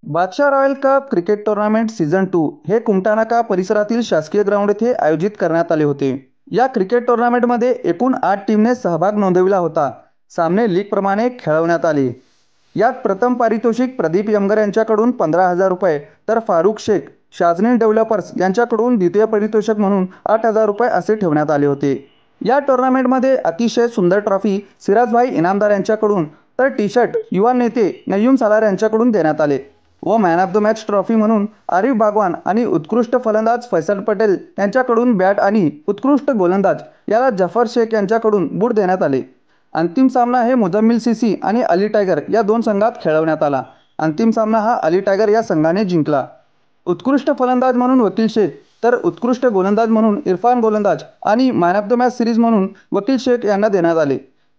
बादशाह royal cup cricket tournament season 2 हे कुमटानाका परिसरातील शासकीय ग्राउंड येथे आयोजित करण्यात आले होते। या क्रिकेट टूर्नामेंटमध्ये एकूण 8 टीमने सहभाग नोंदविला होता। सामने लीग प्रमाणे खेळवण्यात आले। यात प्रथम पारितोषिक प्रदीप यमगर यांच्याकडून 15,000 रुपये तर फारुख शेख शाझनीन डेव्हलपर्स यांच्याकडून द्वितीय पारितोषिक म्हणून 8,000 रुपये असे ठेवण्यात आले होते। या टूर्नामेंटमध्ये अतिशय सुंदर ट्रॉफी सिराजभाई इनामदार यांच्याकडून तर टी शर्ट युवा नेते नय्यूम सालार यांच्याकडून देण्यात आले व man of the match trophy म्हणून आरिफ बागवान आणि उत्कृष्ट फलंदाज फैसल पटेल यांच्याकडून बॅट आणि उत्कृष्ट गोलंदाज याला जफर शेख यांच्याकडून बूट देण्यात आले। अंतिम सामना हे मुजम्मिल सीसी आणि अली टायगर या दोन संघात खेळवण्यात आला। अंतिम सामना हा अली टायगर या संघाने जिंकला। उत्कृष्ट फलंदाज म्हणून वकील शेख तर उत्कृष्ट गोलंदाज म्हणून इरफान गोलंदाज आणि man of the match series म्हणून वकील शेख यांना देण्यात आले।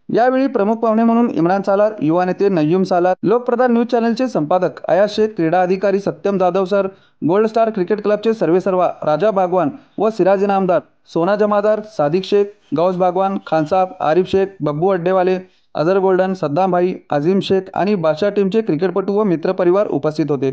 यावेळी प्रमुख पाहुणे म्हणून इम्रान सालार, युवा नेते नय्यूम सालार, लोकप्रधान न्यूज चॅनलचे संपादक अयाज शेख, क्रीडा अधिकारी Satyam Jadhav sir, gold star cricket क्लबचे सर्वेसर्वा राजा बागवान व सिराज इनामदार, सोना जमादार, सादिक शेख, गौस बागवान, खानसाब, आरिफ शेख, बब्बू अड्डेवाले, अजहर गोल्डन, सद्दाम भाई, अजीम शेख आणि बादशाह टीमचे क्रिकेटपटू व मित्रपरिवार उपस्थित होते।